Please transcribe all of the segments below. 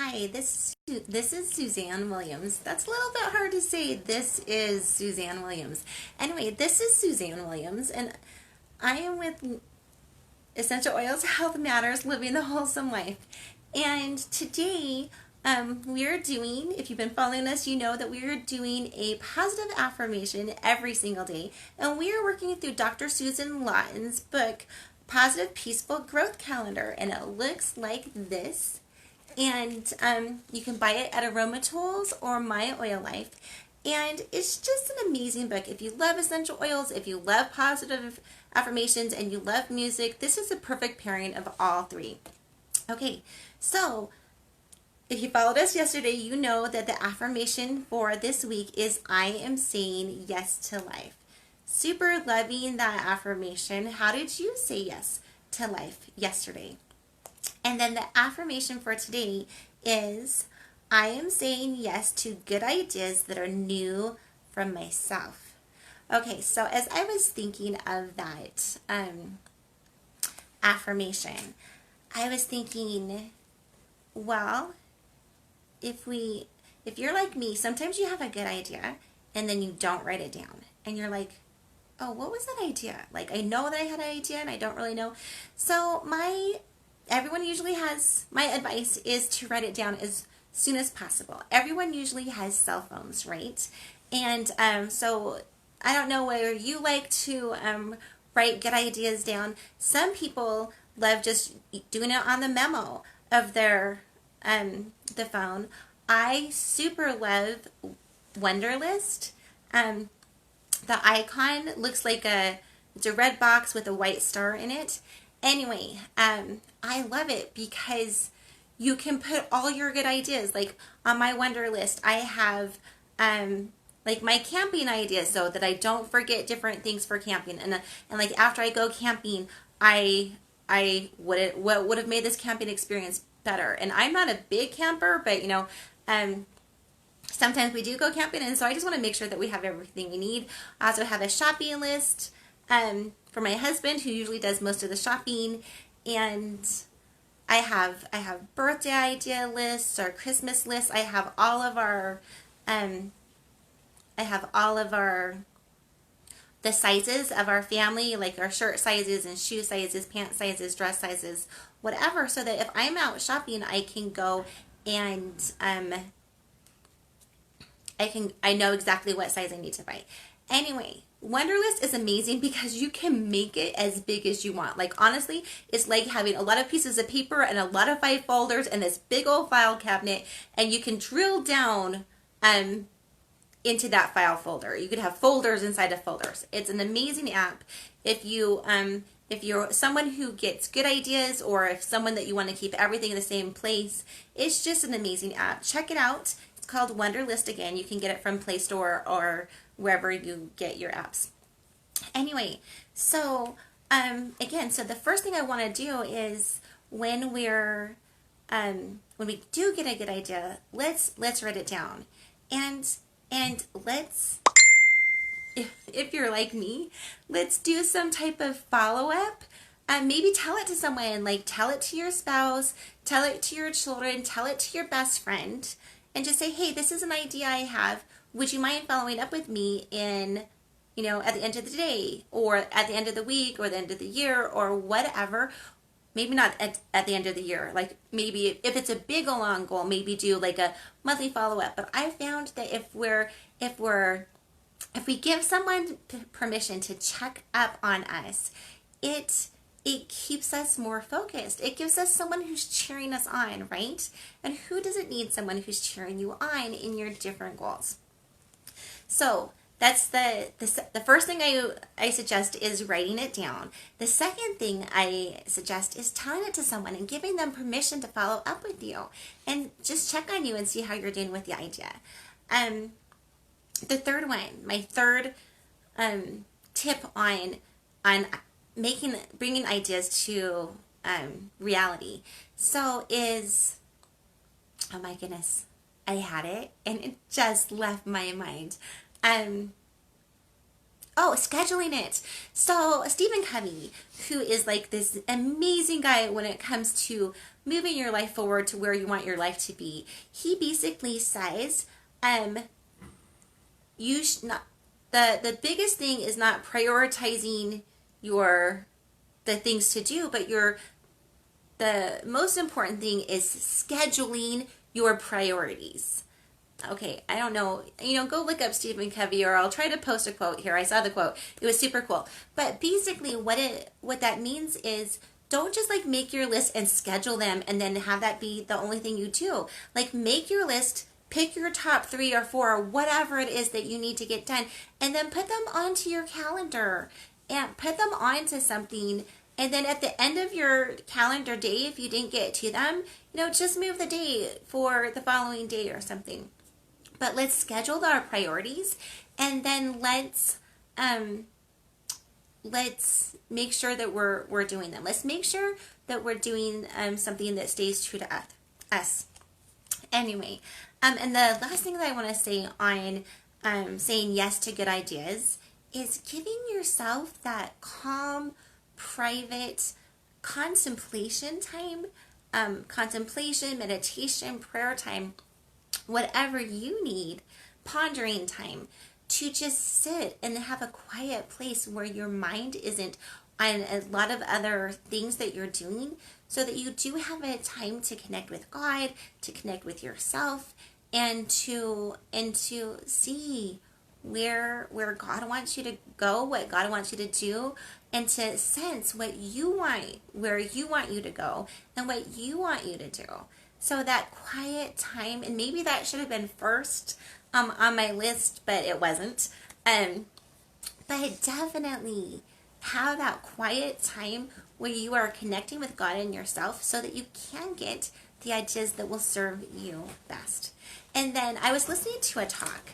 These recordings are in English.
Hi, this is Suzanne Williams. That's a little bit hard to say. This is Suzanne Williams. Anyway, this is Suzanne Williams, and I am with Essential Oils Health Matters, Living the Wholesome Life. And today, we are doing, if you've been following us, you know that we are doing a positive affirmation every single day. And we are working through Dr. Susan Lawton's book, Positive Peaceful Growth Calendar. And it looks like this. And you can buy it at Aroma Tools or My Oil Life. And it's just an amazing book. If you love essential oils, if you love positive affirmations, and you love music, this is a perfect pairing of all three. Okay, so if you followed us yesterday, you know that the affirmation for this week is I am saying yes to life. Super loving that affirmation. How did you say yes to life yesterday? And then the affirmation for today is I am saying yes to good ideas that are new from myself. Okay, so as I was thinking of that affirmation, I was thinking, well, if you're like me, sometimes you have a good idea and then you don't write it down. And you're like, oh, what was that idea? Like, I know that I had an idea and I don't really know. So everyone usually has, my advice is to write it down as soon as possible. Everyone usually has cell phones, right? And so I don't know whether you like to write good ideas down. Some people love just doing it on the memo of their the phone. I super love Wunderlist. The icon looks like it's a red box with a white star in it. Anyway, I love it because you can put all your good ideas. Like on my Wunderlist, I have like my camping ideas so that I don't forget different things for camping. And like after I go camping, what would have made this camping experience better. And I'm not a big camper, but sometimes we do go camping, and so I just want to make sure that we have everything we need. I also have a shopping list for my husband, who usually does most of the shopping, and I have birthday idea lists or Christmas lists. I have all of our the sizes of our family, like our shirt sizes and shoe sizes, pant sizes, dress sizes, whatever, so that if I'm out shopping, I can go and I know exactly what size I need to buy. Anyway, Wunderlist is amazing because you can make it as big as you want. Like honestly, it's like having a lot of pieces of paper and a lot of file folders and this big old file cabinet, and you can drill down into that file folder. You could have folders inside of folders. It's an amazing app. If you're someone who gets good ideas, or if someone that you want to keep everything in the same place, it's just an amazing app. Check it out. It's called Wunderlist again. You can get it from Play Store or wherever you get your apps. Anyway, so again, so the first thing I want to do is when we do get a good idea, let's write it down, and let's, if you're like me, let's do some type of follow-up. Maybe tell it to someone, like tell it to your spouse, tell it to your children, tell it to your best friend, and just say, hey, this is an idea I have. Would you mind following up with me at the end of the day, or at the end of the week, or the end of the year, or whatever. Maybe not at the end of the year. Like maybe if it's a big long goal, maybe do like a monthly follow-up. But I found that if we give someone permission to check up on us, it keeps us more focused. It gives us someone who's cheering us on, right? And who doesn't need someone who's cheering you on in your different goals? So that's the first thing I suggest is writing it down. The second thing I suggest is telling it to someone and giving them permission to follow up with you and just check on you and see how you're doing with the idea. The third one, my third tip on bringing ideas to reality. So is, oh my goodness, I had it and it just left my mind. Oh, scheduling it. So Stephen Covey, who is like this amazing guy when it comes to moving your life forward to where you want your life to be, he basically says, you should not. The biggest thing is not prioritizing the things to do, but the most important thing is scheduling your priorities. Okay, I don't know. Go look up Stephen Covey, or I'll try to post a quote here. I saw the quote. It was super cool. But basically what that means is, don't just like make your list and schedule them and then have that be the only thing you do. Like, make your list, pick your top 3 or 4 or whatever it is that you need to get done, and then put them onto your calendar and put them onto something. And then at the end of your calendar day, if you didn't get to them, just move the day for the following day or something. But let's schedule our priorities, and then let's make sure that we're doing them. Let's make sure that we're doing something that stays true to us. Anyway, and the last thing that I want to say on saying yes to good ideas is giving yourself that calm, private contemplation time, contemplation, meditation, prayer time, whatever you need, pondering time, to just sit and have a quiet place where your mind isn't on a lot of other things that you're doing, so that you do have a time to connect with God, to connect with yourself, and to see where God wants you to go, what God wants you to do, and to sense what you want, where you want you to go, and what you want you to do. So that quiet time, and maybe that should have been first on my list, but it wasn't. But definitely have that quiet time where you are connecting with God and yourself, so that you can get the ideas that will serve you best. And then I was listening to a talk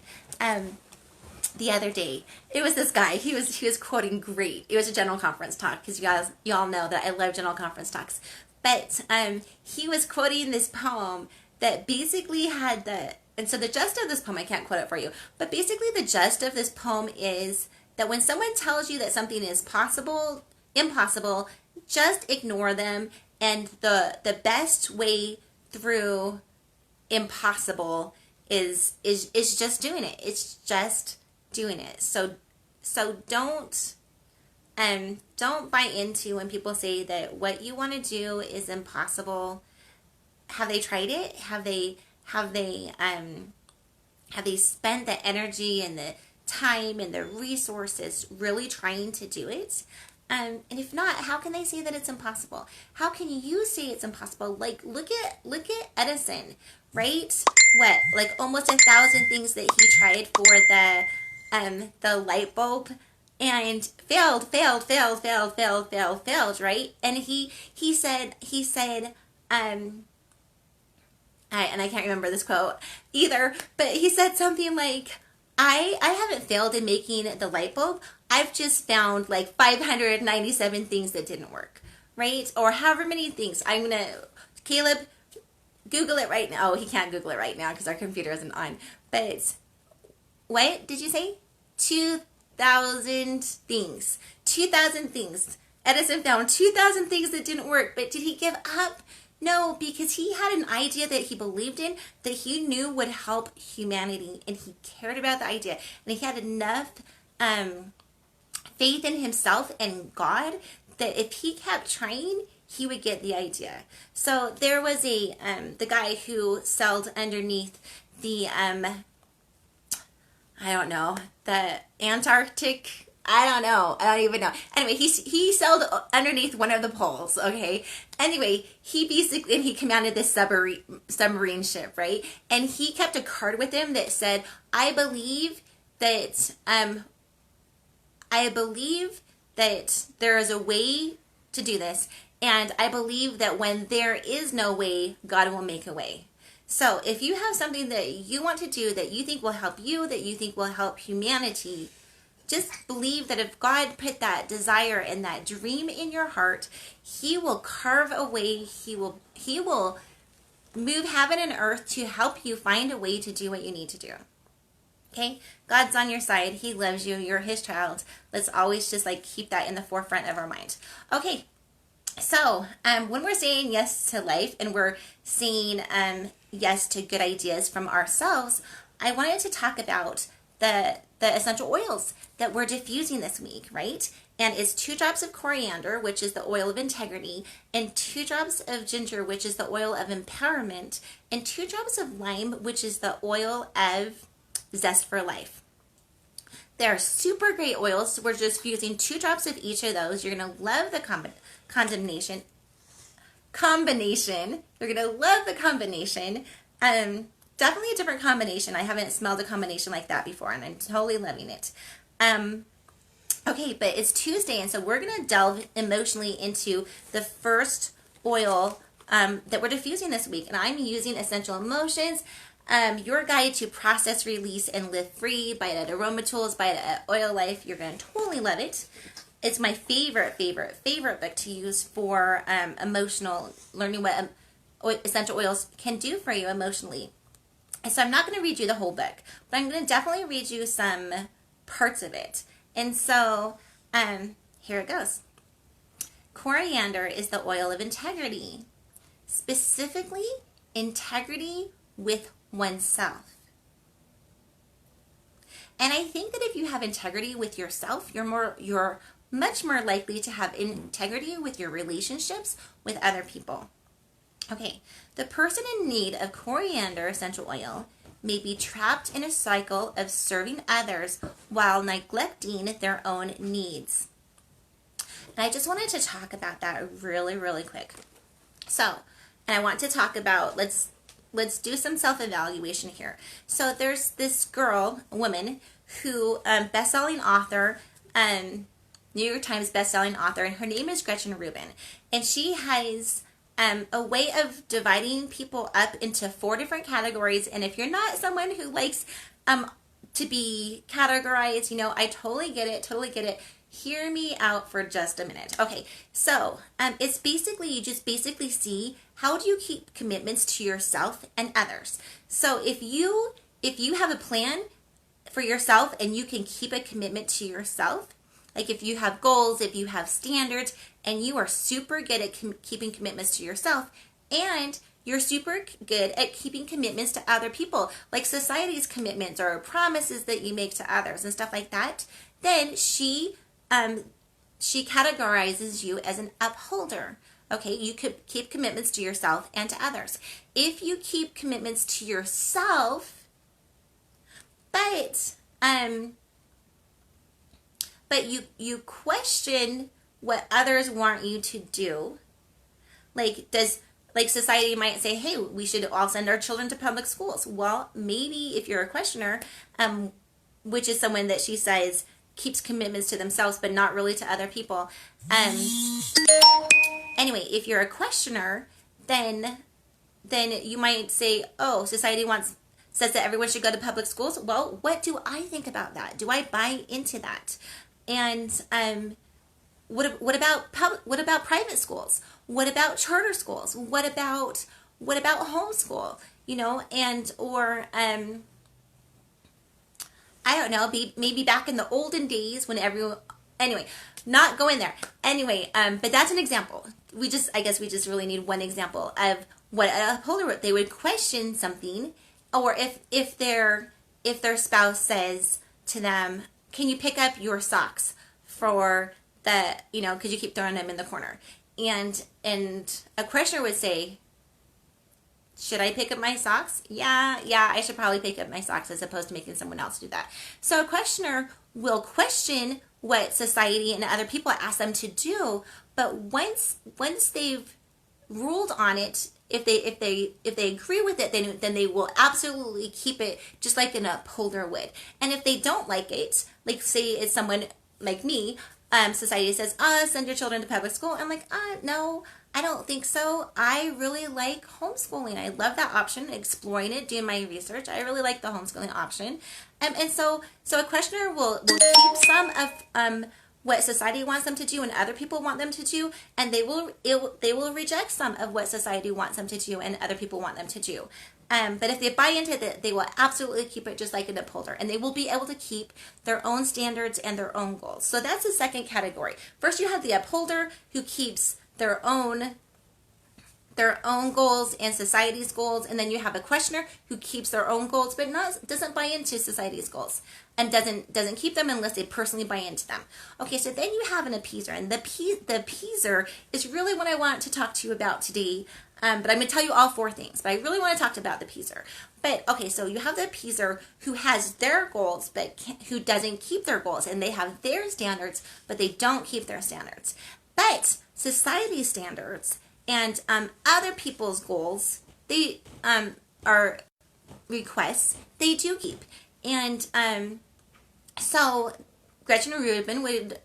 the other day. It was this guy. He was quoting great. It was a general conference talk, because y'all know that I love general conference talks. But he was quoting this poem that basically had and so the gist of this poem, I can't quote it for you, but basically the gist of this poem is that when someone tells you that something is impossible, just ignore them, and the best way through impossible is just doing it. It's just doing it. So don't buy into when people say that what you want to do is impossible. Have they tried it? Have they spent the energy and the time and the resources really trying to do it? And if not, how can they say that it's impossible? How can you say it's impossible? Like, look at Edison, right? What, like almost 1,000 things that he tried for the light bulb, and failed, right? And he said, I can't remember this quote either, but he said something like, I haven't failed in making the light bulb. I've just found like 597 things that didn't work, right? Or however many things. Caleb, Google it right now. Oh, he can't Google it right now because our computer isn't on. But what did you say? 2,000 things. 2,000 things. Edison found 2,000 things that didn't work, but did he give up? No, because he had an idea that he believed in, that he knew would help humanity, and he cared about the idea, and he had enough faith in himself and God that if he kept trying, he would get the idea. So there was the guy who sailed underneath the the Antarctic. I don't even know. Anyway, he sailed underneath one of the poles, okay? Anyway, he commanded this submarine ship, right? And he kept a card with him that said, I believe that there is a way to do this, and I believe that when there is no way, God will make a way. So if you have something that you want to do that you think will help you, that you think will help humanity, just believe that if God put that desire and that dream in your heart, he will carve a way. He will move heaven and earth to help you find a way to do what you need to do. Okay, God's on your side. He loves you. You're his child. Let's always just like keep that in the forefront of our mind. Okay, so when we're saying yes to life and we're saying yes to good ideas from ourselves, I wanted to talk about the essential oils that we're diffusing this week, right? And it's 2 drops of coriander, which is the oil of integrity, and 2 drops of ginger, which is the oil of empowerment, and 2 drops of lime, which is the oil of zest for life. They're super great oils. So we're just using 2 drops of each of those. You're going to love the combination. You're going to love the combination. Definitely a different combination. I haven't smelled a combination like that before, and I'm totally loving it. Okay, but it's Tuesday, and so we're going to delve emotionally into the first oil that we're diffusing this week. And I'm using Essential Emotions, your guide to process, release, and live free. Buy it at Aroma Tools, buy it at Oil Life. You're going to totally love it. It's my favorite book to use for emotional, learning what essential oils can do for you emotionally. And so I'm not going to read you the whole book, but I'm going to definitely read you some parts of it. And so, here it goes. Coriander is the oil of integrity, specifically integrity with oneself. And I think that if you have integrity with yourself, you're much more likely to have integrity with your relationships with other people. Okay, the person in need of coriander essential oil may be trapped in a cycle of serving others while neglecting their own needs. And I just wanted to talk about that really, really quick. So, and I want to talk about, let's do some self-evaluation here. So there's this woman who, best-selling author, New York Times best-selling author, and her name is Gretchen Rubin. And she has a way of dividing people up into 4 different categories. And if you're not someone who likes to be categorized, I totally get it. Hear me out for just a minute. Okay, so it's basically, you just basically see, how do you keep commitments to yourself and others? So if you have a plan for yourself and you can keep a commitment to yourself, like if you have goals, if you have standards, and you are super good at keeping commitments to yourself, and you're super good at keeping commitments to other people, like society's commitments or promises that you make to others and stuff like that, then she categorizes you as an upholder. Okay, you could keep commitments to yourself and to others. If you keep commitments to yourself, but you question what others want you to do, like society might say, hey, we should all send our children to public schools. Well, maybe if you're a questioner, which is someone that she says keeps commitments to themselves but not really to other people. Anyway, if you're a questioner, then you might say, oh, society says that everyone should go to public schools. Well, what do I think about that? Do I buy into that? And what about private schools? What about charter schools? What about homeschool? Or I don't know, maybe back in the olden days when everyone, anyway, not going there. Anyway, but that's an example. I guess we just really need one example of what a upholder would. They would question something, or if their spouse says to them, can you pick up your socks for the, because you keep throwing them in the corner. And a questioner would say, should I pick up my socks? Yeah, I should probably pick up my socks, as opposed to making someone else do that. So a questioner will question what society and other people ask them to do, but once they've ruled on it, if they agree with it, then they will absolutely keep it, just like an upholder would. And if they don't like it, like say it's someone like me, society says, send your children to public school. I'm like, no, I don't think so. I really like homeschooling. I love that option, exploring it, doing my research. I really like the homeschooling option. And so a questioner will keep some of what society wants them to do and other people want them to do, and they will reject some of what society wants them to do and other people want them to do. But if they buy into it, they will absolutely keep it just like an upholder, and they will be able to keep their own standards and their own goals. So that's the second category. First, you have the upholder who keeps their own goals and society's goals, and then you have a questioner who keeps their own goals but doesn't buy into society's goals and doesn't keep them unless they personally buy into them. Okay, so then you have an appeaser, and the appeaser is really what I want to talk to you about today. But I'm going to tell you all four things, but I really want to talk about the appeaser. But okay, so you have the appeaser who has their goals but who doesn't keep their goals, and they have their standards but they don't keep their standards. But society's standards and other people's goals, they are requests, they do keep. And so Gretchen Rubin would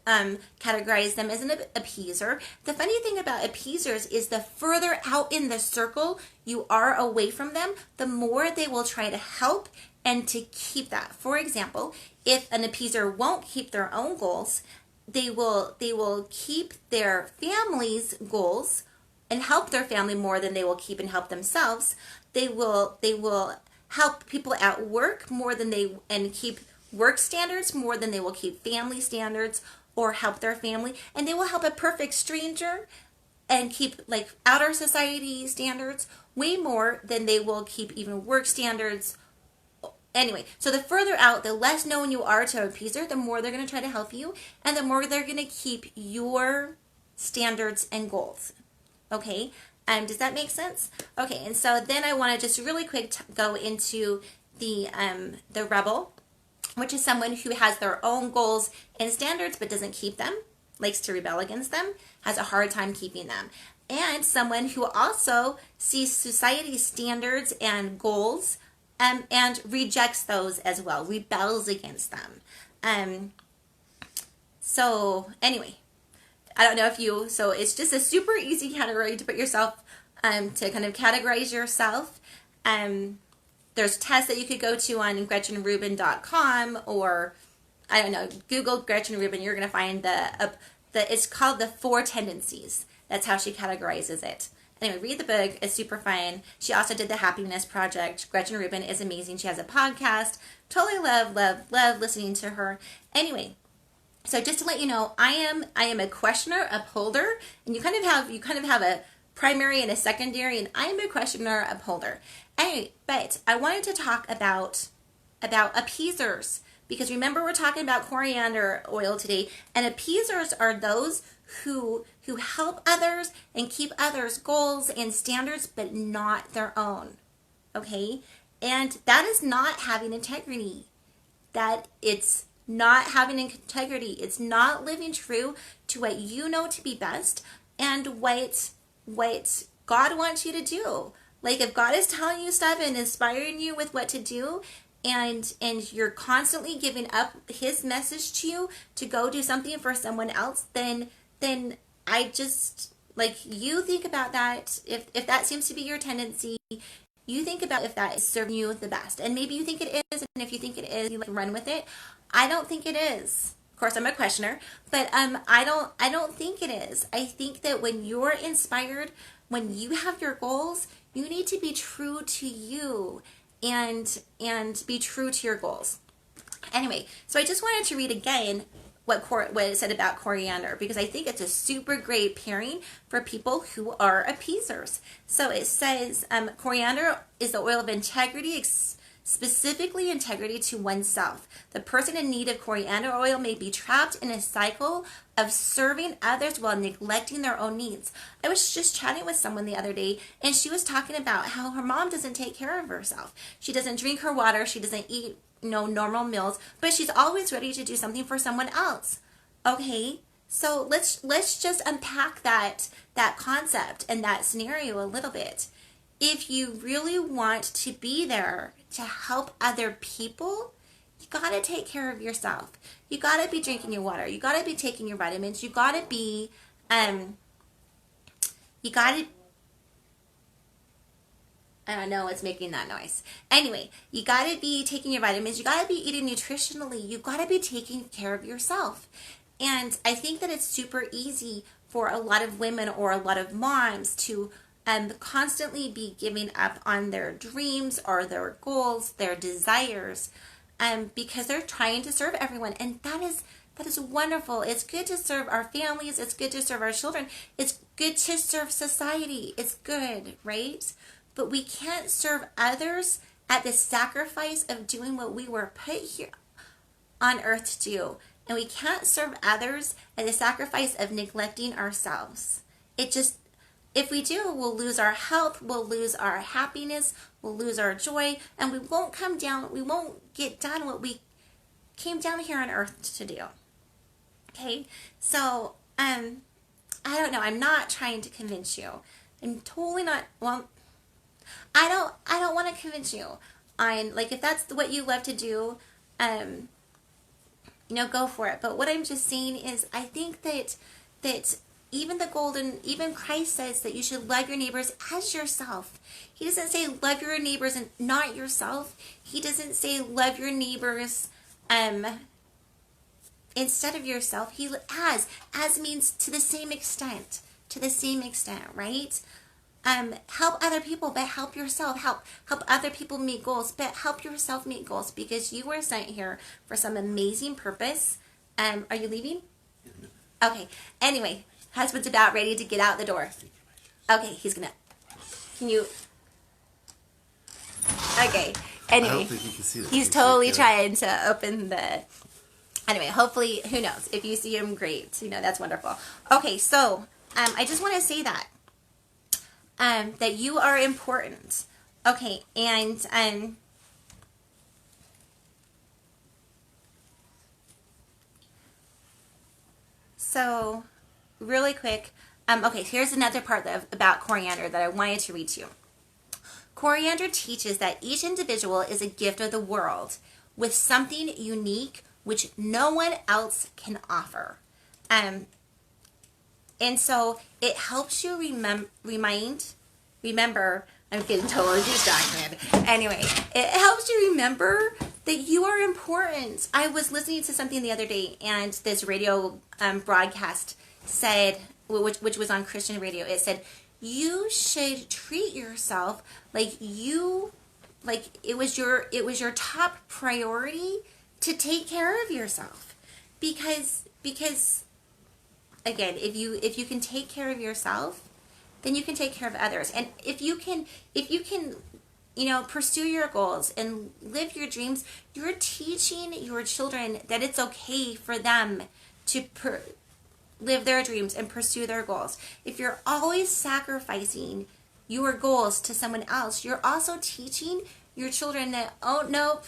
categorize them as an appeaser. The funny thing about appeasers is the further out in the circle you are away from them, the more they will try to help and to keep that. For example, if an appeaser won't keep their own goals, they will keep their family's goals and help their family more than they will keep and help themselves. They will help people at work more than and keep work standards more than they will keep family standards or help their family. And they will help a perfect stranger and keep like outer society standards way more than they will keep even work standards. Anyway, so the further out, the less known you are to a appeaser, the more they're going to try to help you, and the more they're going to keep your standards and goals. Okay, does that make sense? Okay, and so then I want to just really quick go into the rebel, which is someone who has their own goals and standards but doesn't keep them, likes to rebel against them, has a hard time keeping them. And someone who also sees society's standards and goals and rejects those as well, rebels against them. So anyway, I don't know if so it's just a super easy category to put yourself, to kind of categorize yourself. There's tests that you could go to on GretchenRubin.com, or I don't know, Google Gretchen Rubin. You're going to find it's called the 4 tendencies. That's how she categorizes it. Anyway, read the book. It's super fun. She also did the Happiness Project. Gretchen Rubin is amazing. She has a podcast. Totally love listening to her. Anyway, so just to let you know, I am a questioner, upholder, and you kind of have a primary and a secondary, and I am a questioner, upholder. Anyway, but I wanted to talk about appeasers, because remember we're talking about coriander oil today, and appeasers are those who help others and keep others' goals and standards, but not their own. Okay? And that is not having integrity. It's not having integrity. It's not living true to what you know to be best and what God wants you to do. Like if God is telling you stuff and inspiring you with what to do, and you're constantly giving up his message to you to go do something for someone else, then I just, like, you think about that. If that seems to be your tendency, you think about if that is serving you the best. And maybe you think it is, and if you think it is, you like run with it. I don't think it is. Of course, I'm a questioner, but I don't think it is. I think that when you're inspired, when you have your goals, you need to be true to you and be true to your goals. Anyway, so I just wanted to read again what it said about coriander, because I think it's a super great pairing for people who are appeasers. So it says, coriander is the oil of integrity, specifically integrity to oneself. The person in need of coriander oil may be trapped in a cycle of serving others while neglecting their own needs. I was just chatting with someone the other day, and she was talking about how her mom doesn't take care of herself. She doesn't drink her water. She doesn't eat normal meals, but she's always ready to do something for someone else. Okay, so let's just unpack that concept and that scenario a little bit. If you really want to be there to help other people, you got to take care of yourself. You got to be drinking your water. You got to be taking your vitamins. You got to be I don't know what's making that noise. Anyway, you got to be taking your vitamins. You got to be eating nutritionally. You got to be taking care of yourself. And I think that it's super easy for a lot of women or a lot of moms to constantly be giving up on their dreams or their goals, their desires, because they're trying to serve everyone. And that is wonderful. It's good to serve our families. It's good to serve our children. It's good to serve society. It's good, right? But we can't serve others at the sacrifice of doing what we were put here on earth to do. And we can't serve others at the sacrifice of neglecting ourselves. It just, if we do, we'll lose our health, we'll lose our happiness, we'll lose our joy, and we won't get done what we came down here on earth to do. Okay? So, I don't know. I'm not trying to convince you. I'm totally not, well, I don't want to convince you on, like, if that's what you love to do, go for it. But what I'm just saying is, I think that even Christ says that you should love your neighbors as yourself. He doesn't say love your neighbors and not yourself. He doesn't say love your neighbors instead of yourself. He as means to the same extent, right? Help other people, but help yourself. Help other people meet goals, but help yourself meet goals, because you were sent here for some amazing purpose. Are you leaving? Okay. Anyway, husband's about ready to get out the door. Okay, can you? Okay. Anyway, I don't think you can see that. He's totally trying to open the. Anyway, hopefully, who knows? If you see him, great. That's wonderful. Okay, so I just want to say that. That you are important. Okay, and so really quick, okay, here's another part about coriander that I wanted to read to you. Coriander teaches that each individual is a gift of the world with something unique which no one else can offer. And so it helps you remember, I'm getting totally distracted. Anyway, it helps you remember that you are important. I was listening to something the other day, and this radio broadcast said, which was on Christian radio, it said, you should treat yourself like it was your top priority to take care of yourself. Because again, if you can take care of yourself, then you can take care of others. And if you can pursue your goals and live your dreams, you're teaching your children that it's okay for them to live their dreams and pursue their goals. If you're always sacrificing your goals to someone else, you're also teaching your children that, oh, nope,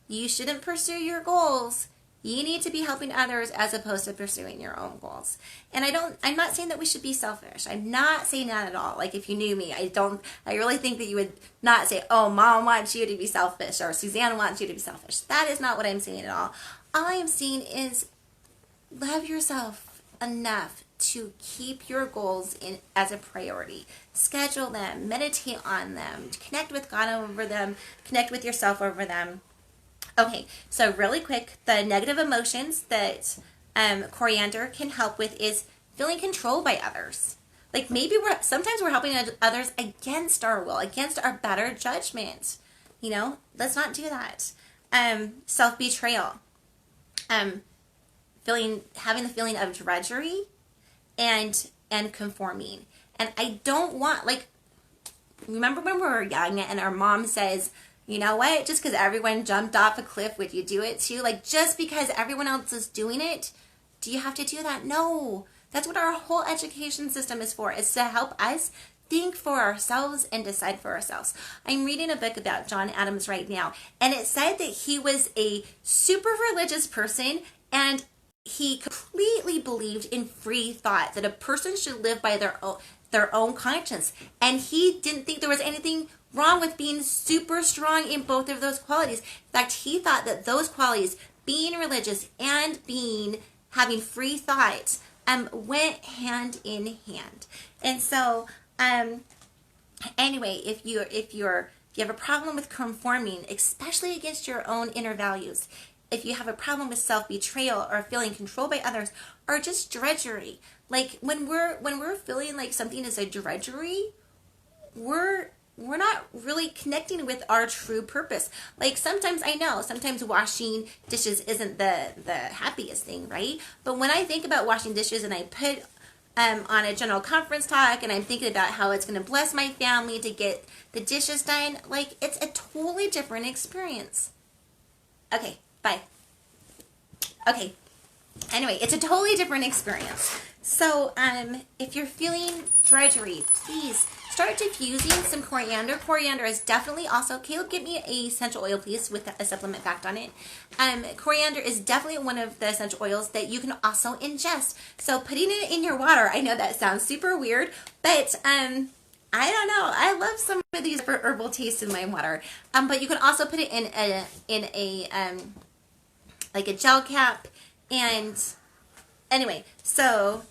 you shouldn't pursue your goals. You need to be helping others as opposed to pursuing your own goals. And I'm not saying that we should be selfish. I'm not saying that at all. Like, if you knew me, I really think that you would not say, oh, Mom wants you to be selfish, or Suzanne wants you to be selfish. That is not what I'm saying at all. All I am saying is love yourself enough to keep your goals as a priority. Schedule them, meditate on them, connect with God over them, connect with yourself over them. Okay, so really quick, the negative emotions that coriander can help with is feeling controlled by others. Like, maybe sometimes we're helping others against our will, against our better judgment. Let's not do that. Self-betrayal. Having the feeling of drudgery and conforming. And I don't want, remember when we were young and our mom says, you know what? Just because everyone jumped off a cliff, would you do it too? Just because everyone else is doing it, do you have to do that? No. That's what our whole education system is for. It's to help us think for ourselves and decide for ourselves. I'm reading a book about John Adams right now, and it said that he was a super religious person, and he completely believed in free thought, that a person should live by their own conscience. And he didn't think there was anything wrong with being super strong in both of those qualities. In fact, he thought that those qualities, being religious and having free thought, went hand in hand. And so, anyway, if you have a problem with conforming, especially against your own inner values, if you have a problem with self-betrayal or feeling controlled by others or just drudgery. Like when we're feeling like something is a drudgery, we're not really connecting with our true purpose. Like sometimes sometimes washing dishes isn't the happiest thing, right? But when I think about washing dishes and I put on a general conference talk and I'm thinking about how it's going to bless my family to get the dishes done, like it's a totally different experience. Okay, bye. Okay. Anyway, it's a totally different experience. So, if you're feeling drudgery, please start diffusing some coriander. Coriander is definitely also, Caleb, get me a essential oil, please, with a supplement fact on it. Coriander is definitely one of the essential oils that you can also ingest. So, putting it in your water, I know that sounds super weird, but I don't know. I love some of these herbal tastes in my water. But you can also put it in a like a gel cap. And anyway, so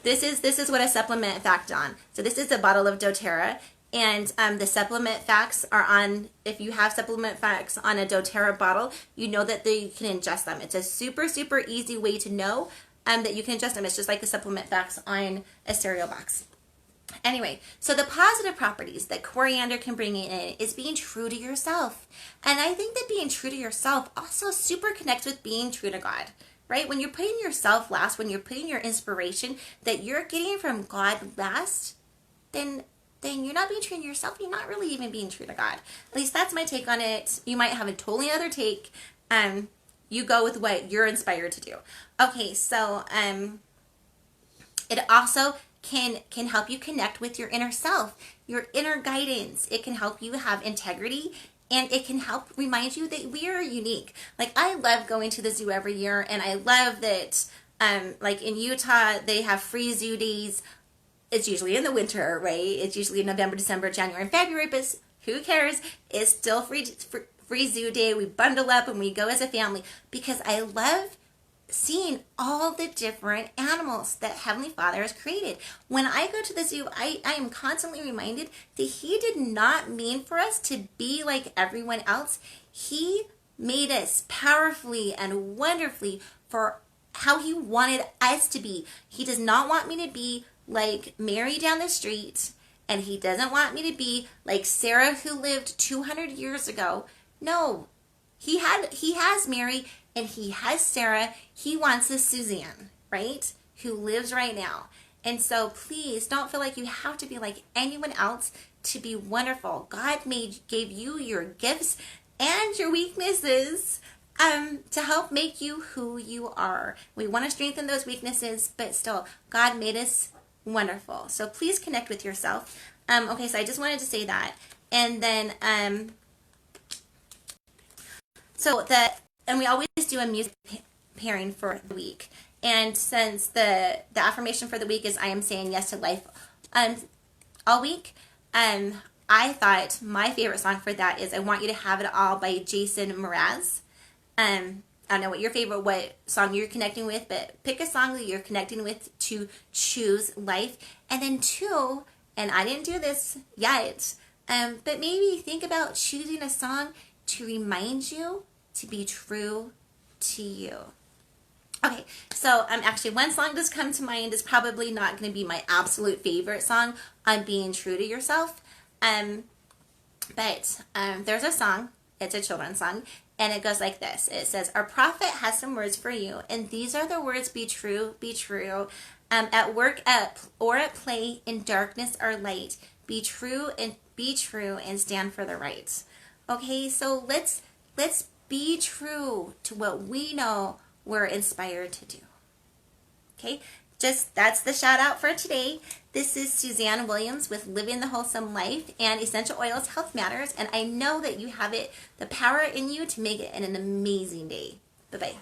this is what a supplement fact on. So this is a bottle of doTERRA, and the supplement facts are on. If you have supplement facts on a doTERRA bottle, you know that you can ingest them. It's a super easy way to know that you can ingest them. It's just like the supplement facts on a cereal box. Anyway, so the positive properties that coriander can bring in is being true to yourself. And I think that being true to yourself also super connects with being true to God, right? When you're putting yourself last, when you're putting your inspiration that you're getting from God last, then you're not being true to yourself. You're not really even being true to God. At least that's my take on it. You might have a totally other take. You go with what you're inspired to do. Okay, so it also can help you connect with your inner self, your inner guidance. It can help you have integrity, and it can help remind you that we are unique. Like I love going to the zoo every year, and I love that like in Utah they have free zoo days. It's usually in the winter, right? It's usually in November, December, January, and February, but who cares? It's still free zoo day. We bundle up and we go as a family because I love seeing all the different animals that Heavenly Father has created. When I go to the zoo, I am constantly reminded that He did not mean for us to be like everyone else. He made us powerfully and wonderfully for how He wanted us to be. He does not want me to be like Mary down the street, and He doesn't want me to be like Sarah who lived 200 years ago. No, He has Mary and He has Sarah. He wants a Suzanne, right? Who lives right now. And so please don't feel like you have to be like anyone else to be wonderful. God gave you your gifts and your weaknesses to help make you who you are. We want to strengthen those weaknesses, but still, God made us wonderful. So please connect with yourself. Okay, so I just wanted to say that. And then, and we always do a music pairing for the week. And since the affirmation for the week is I am saying yes to life all week, I thought my favorite song for that is I Want You to Have It All by Jason Mraz. I don't know what song you're connecting with, but pick a song that you're connecting with to choose life. And then two, and I didn't do this yet, but maybe think about choosing a song to remind you to be true to you. Okay, so actually one song that's come to mind is probably not going to be my absolute favorite song on being true to yourself. But there's a song, it's a children's song, and it goes like this. It says, our prophet has some words for you, and these are the words, be true, at work or at play, in darkness or light, be true and stand for the right. Okay, so let's be true to what we know we're inspired to do. Okay, that's the shout out for today. This is Suzanne Williams with Living the Wholesome Life and Essential Oils Health Matters, and I know that you have the power in you to make it an amazing day. Bye-bye.